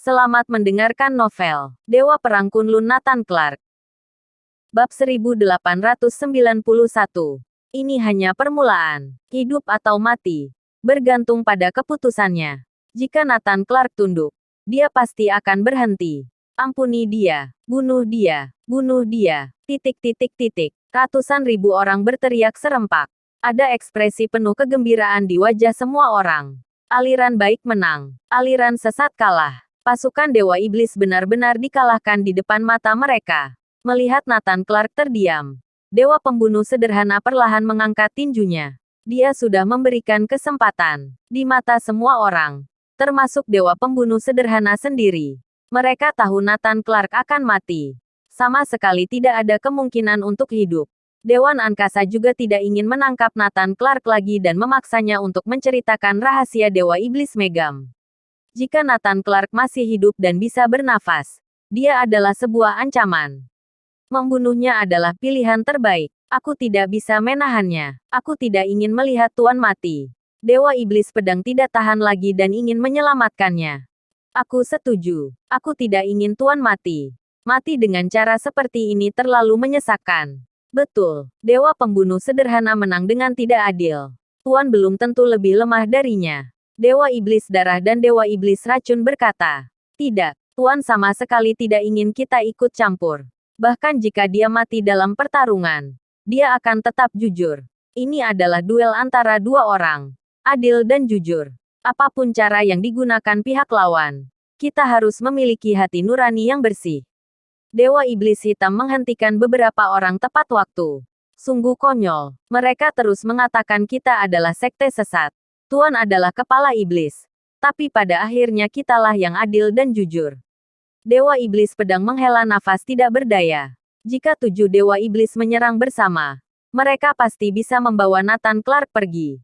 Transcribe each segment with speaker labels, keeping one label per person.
Speaker 1: Selamat mendengarkan novel Dewa Perang Kunlun Nathan Clark. Bab 1891. Ini hanya permulaan. Hidup atau mati bergantung pada keputusannya. Jika Nathan Clark tunduk, dia pasti akan berhenti. Ampuni dia, bunuh dia, bunuh dia. Ratusan ribu orang berteriak serempak. Ada ekspresi penuh kegembiraan di wajah semua orang. Aliran baik menang, aliran sesat kalah. Pasukan Dewa Iblis benar-benar dikalahkan di depan mata mereka. Melihat Nathan Clark terdiam, Dewa Pembunuh sederhana perlahan mengangkat tinjunya. Dia sudah memberikan kesempatan di mata semua orang, termasuk Dewa Pembunuh sederhana sendiri. Mereka tahu Nathan Clark akan mati. Sama sekali tidak ada kemungkinan untuk hidup. Dewan Angkasa juga tidak ingin menangkap Nathan Clark lagi dan memaksanya untuk menceritakan rahasia Dewa Iblis Megam. Jika Nathan Clark masih hidup dan bisa bernafas, dia adalah sebuah ancaman. Membunuhnya adalah pilihan terbaik. Aku tidak bisa menahannya. Aku tidak ingin melihat Tuan mati. Dewa Iblis Pedang tidak tahan lagi dan ingin menyelamatkannya. Aku setuju. Aku tidak ingin Tuan mati. Mati dengan cara seperti ini terlalu menyesakkan. Betul, Dewa Pembunuh sederhana menang dengan tidak adil. Tuan belum tentu lebih lemah darinya. Dewa Iblis Darah dan Dewa Iblis Racun berkata, "Tidak, Tuan sama sekali tidak ingin kita ikut campur. Bahkan jika dia mati dalam pertarungan, dia akan tetap jujur. Ini adalah duel antara dua orang, adil dan jujur. Apapun cara yang digunakan pihak lawan, kita harus memiliki hati nurani yang bersih." Dewa Iblis Hitam menghentikan beberapa orang tepat waktu. Sungguh konyol, mereka terus mengatakan kita adalah sekte sesat. Tuan adalah kepala iblis. Tapi pada akhirnya kitalah yang adil dan jujur. Dewa Iblis Pedang menghela nafas tidak berdaya. Jika 7 Dewa Iblis menyerang bersama, mereka pasti bisa membawa Nathan Clark pergi.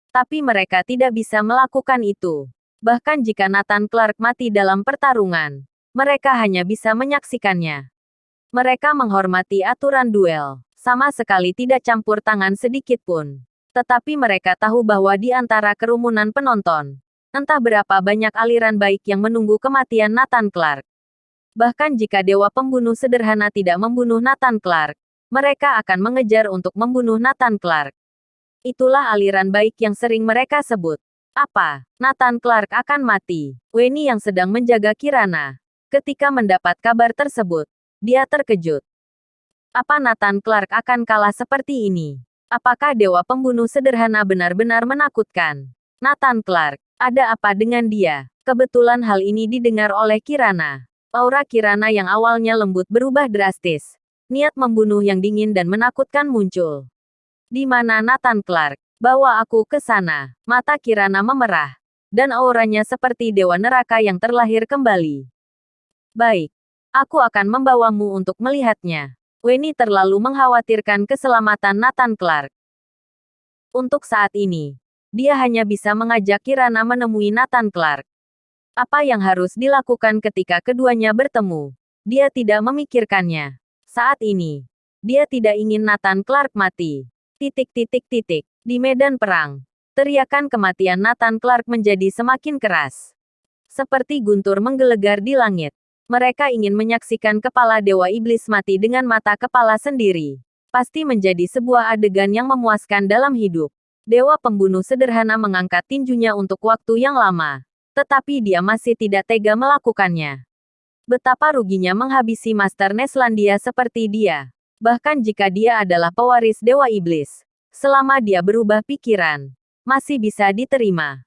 Speaker 1: Tapi mereka tidak bisa melakukan itu. Bahkan jika Nathan Clark mati dalam pertarungan, mereka hanya bisa menyaksikannya. Mereka menghormati aturan duel, sama sekali tidak campur tangan sedikit pun. Tetapi mereka tahu bahwa di antara kerumunan penonton, entah berapa banyak aliran baik yang menunggu kematian Nathan Clark. Bahkan jika Dewa Pembunuh sederhana tidak membunuh Nathan Clark, mereka akan mengejar untuk membunuh Nathan Clark. Itulah aliran baik yang sering mereka sebut. Apa? Nathan Clark akan mati. Weni yang sedang menjaga Kirana. Ketika mendapat kabar tersebut, dia terkejut. Apa Nathan Clark akan kalah seperti ini? Apakah Dewa Pembunuh sederhana benar-benar menakutkan? Nathan Clark, ada apa dengan dia? Kebetulan hal ini didengar oleh Kirana. Aura Kirana yang awalnya lembut berubah drastis. Niat membunuh yang dingin dan menakutkan muncul. Di mana Nathan Clark? Bawa aku ke sana. Mata Kirana memerah. Dan auranya seperti dewa neraka yang terlahir kembali. Baik. Aku akan membawamu untuk melihatnya. Weni terlalu mengkhawatirkan keselamatan Nathan Clark. Untuk saat ini, dia hanya bisa mengajak Kirana menemui Nathan Clark. Apa yang harus dilakukan ketika keduanya bertemu? Dia tidak memikirkannya. Saat ini, dia tidak ingin Nathan Clark mati. Di medan perang, teriakan kematian Nathan Clark menjadi semakin keras. Seperti guntur menggelegar di langit. Mereka ingin menyaksikan kepala Dewa Iblis mati dengan mata kepala sendiri. Pasti menjadi sebuah adegan yang memuaskan dalam hidup. Dewa Pembunuh sederhana mengangkat tinjunya untuk waktu yang lama. Tetapi dia masih tidak tega melakukannya. Betapa ruginya menghabisi Master Neslandia seperti dia. Bahkan jika dia adalah pewaris Dewa Iblis. Selama dia berubah pikiran, masih bisa diterima.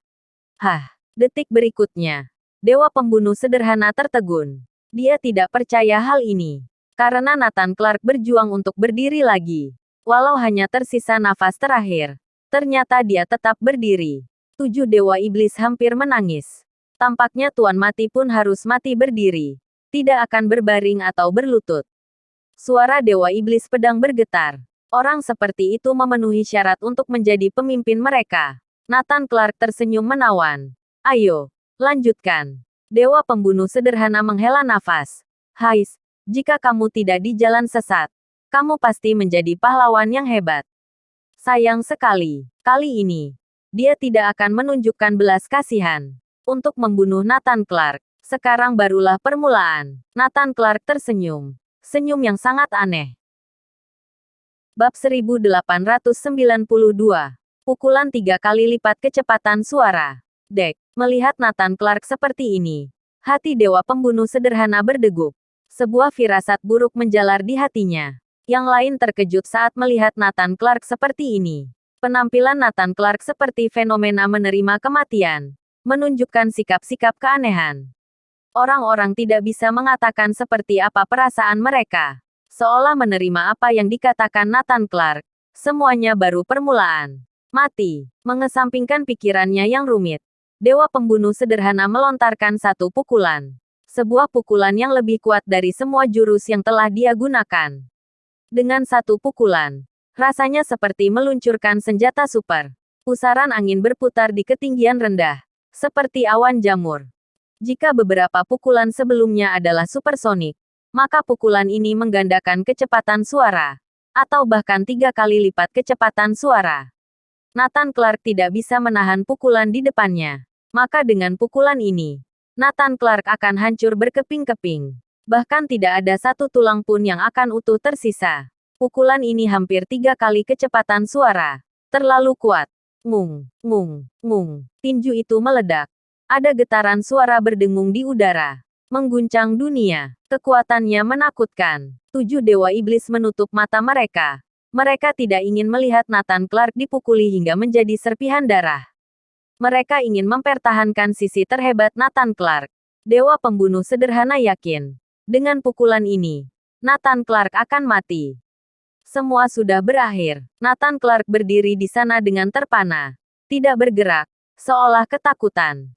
Speaker 1: Detik berikutnya, Dewa Pembunuh sederhana tertegun. Dia tidak percaya hal ini. Karena Nathan Clark berjuang untuk berdiri lagi. Walau hanya tersisa nafas terakhir. Ternyata dia tetap berdiri. 7 Dewa Iblis hampir menangis. Tampaknya Tuan Mati pun harus mati berdiri. Tidak akan berbaring atau berlutut. Suara Dewa Iblis Pedang bergetar. Orang seperti itu memenuhi syarat untuk menjadi pemimpin mereka. Nathan Clark tersenyum menawan. Ayo, lanjutkan. Dewa Pembunuh sederhana menghela nafas. Jika kamu tidak di jalan sesat, kamu pasti menjadi pahlawan yang hebat. Sayang sekali, kali ini, dia tidak akan menunjukkan belas kasihan. Untuk membunuh Nathan Clark, Sekarang barulah permulaan. Nathan Clark tersenyum. Senyum yang sangat aneh. Bab 1892. Pukulan 3 kali lipat kecepatan suara. Dek, melihat Nathan Clark seperti ini, hati dewa pembunuh sederhana berdegup. Sebuah firasat buruk menjalar di hatinya. Yang lain terkejut saat melihat Nathan Clark seperti ini. Penampilan Nathan Clark seperti fenomena menerima kematian, menunjukkan sikap-sikap keanehan. Orang-orang tidak bisa mengatakan seperti apa perasaan mereka. Seolah menerima apa yang dikatakan Nathan Clark. Semuanya baru permulaan. Mati. Mengesampingkan pikirannya yang rumit, dewa pembunuh sederhana melontarkan satu pukulan. Sebuah pukulan yang lebih kuat dari semua jurus yang telah dia gunakan. Dengan satu pukulan, rasanya seperti meluncurkan senjata super. Pusaran angin berputar di ketinggian rendah, seperti awan jamur. Jika beberapa pukulan sebelumnya adalah supersonik, maka pukulan ini menggandakan kecepatan suara, atau bahkan 3 kali lipat kecepatan suara. Nathan Clark tidak bisa menahan pukulan di depannya. Maka dengan pukulan ini, Nathan Clark akan hancur berkeping-keping. Bahkan tidak ada satu tulang pun yang akan utuh tersisa. Pukulan ini hampir 3 kali kecepatan suara. Terlalu kuat. Ngung, ngung, ngung. Tinju itu meledak. Ada getaran suara berdengung di udara, mengguncang dunia. Kekuatannya menakutkan. 7 dewa iblis menutup mata mereka. Mereka tidak ingin melihat Nathan Clark dipukuli hingga menjadi serpihan darah. Mereka ingin mempertahankan sisi terhebat Nathan Clark. Dewa pembunuh sederhana yakin, dengan pukulan ini, Nathan Clark akan mati. Semua sudah berakhir. Nathan Clark berdiri di sana dengan terpana, tidak bergerak, seolah ketakutan.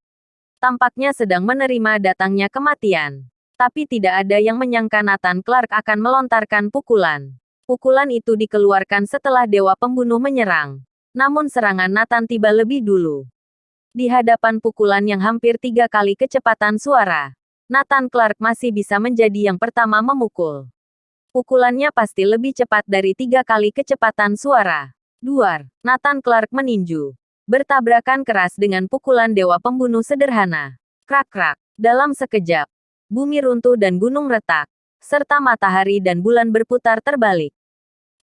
Speaker 1: Tampaknya sedang menerima datangnya kematian. Tapi tidak ada yang menyangka Nathan Clark akan melontarkan pukulan. Pukulan itu dikeluarkan setelah dewa pembunuh menyerang. Namun serangan Nathan tiba lebih dulu. Di hadapan pukulan yang hampir 3 kali kecepatan suara, Nathan Clark masih bisa menjadi yang pertama memukul. Pukulannya pasti lebih cepat dari 3 kali kecepatan suara. Duar, Nathan Clark meninju. Bertabrakan keras dengan pukulan dewa pembunuh sederhana. Krak-krak. Dalam sekejap, bumi runtuh dan gunung retak, serta matahari dan bulan berputar terbalik.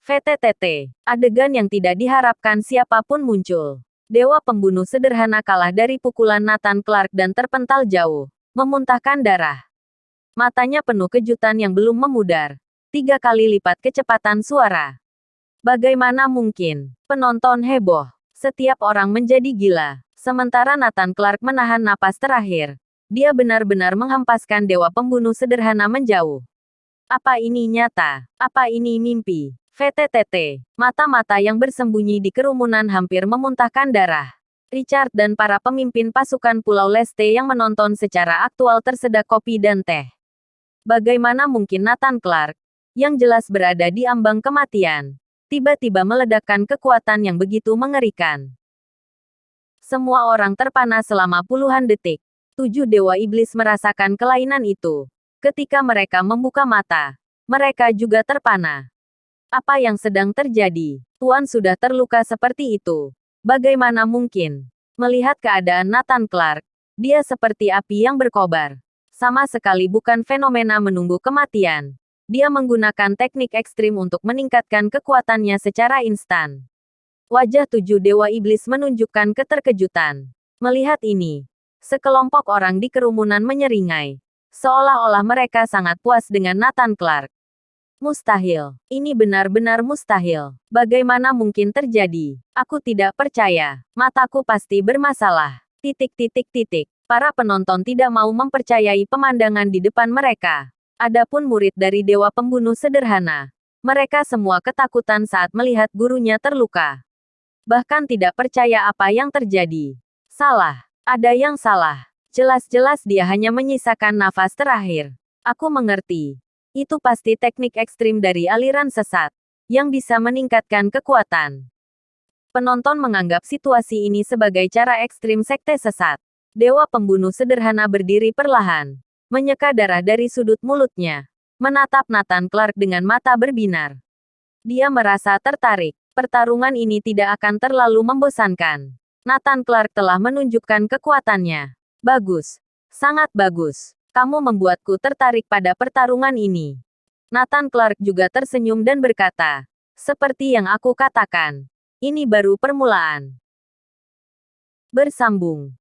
Speaker 1: VTTT. Adegan yang tidak diharapkan siapapun muncul. Dewa pembunuh sederhana kalah dari pukulan Nathan Clark dan terpental jauh, memuntahkan darah. Matanya penuh kejutan yang belum memudar. 3 kali lipat kecepatan suara. Bagaimana mungkin? Penonton heboh. Setiap orang menjadi gila. Sementara Nathan Clark menahan napas terakhir. Dia benar-benar menghempaskan dewa pembunuh sederhana menjauh. Apa ini nyata? Apa ini mimpi? VTTT. Mata-mata yang bersembunyi di kerumunan hampir memuntahkan darah. Richard dan para pemimpin pasukan Pulau Leste yang menonton secara aktual tersedak kopi dan teh. Bagaimana mungkin Nathan Clark, yang jelas berada di ambang kematian, tiba-tiba meledakkan kekuatan yang begitu mengerikan. Semua orang terpana selama puluhan detik. 7 dewa iblis merasakan kelainan itu. Ketika mereka membuka mata, mereka juga terpana. Apa yang sedang terjadi? Tuan sudah terluka seperti itu. Bagaimana mungkin? Melihat keadaan Nathan Clark, dia seperti api yang berkobar. Sama sekali bukan fenomena menunggu kematian. Dia menggunakan teknik ekstrim untuk meningkatkan kekuatannya secara instan. Wajah 7 dewa iblis menunjukkan keterkejutan. Melihat ini, sekelompok orang di kerumunan menyeringai. Seolah-olah mereka sangat puas dengan Nathan Clark. Mustahil. Ini benar-benar mustahil. Bagaimana mungkin terjadi? Aku tidak percaya. Mataku pasti bermasalah. Titik. Para penonton tidak mau mempercayai pemandangan di depan mereka. Adapun murid dari dewa pembunuh sederhana, mereka semua ketakutan saat melihat gurunya terluka. Bahkan tidak percaya apa yang terjadi. Salah. Ada yang salah. Jelas-jelas dia hanya menyisakan nafas terakhir. Aku mengerti. Itu pasti teknik ekstrim dari aliran sesat, yang bisa meningkatkan kekuatan. Penonton menganggap situasi ini sebagai cara ekstrim sekte sesat. Dewa pembunuh sederhana berdiri perlahan, menyeka darah dari sudut mulutnya, menatap Nathan Clark dengan mata berbinar. Dia merasa tertarik. Pertarungan ini tidak akan terlalu membosankan. Nathan Clark telah menunjukkan kekuatannya. Bagus. Sangat bagus. Kamu membuatku tertarik pada pertarungan ini. Nathan Clark juga tersenyum dan berkata, seperti yang aku katakan, ini baru permulaan. Bersambung.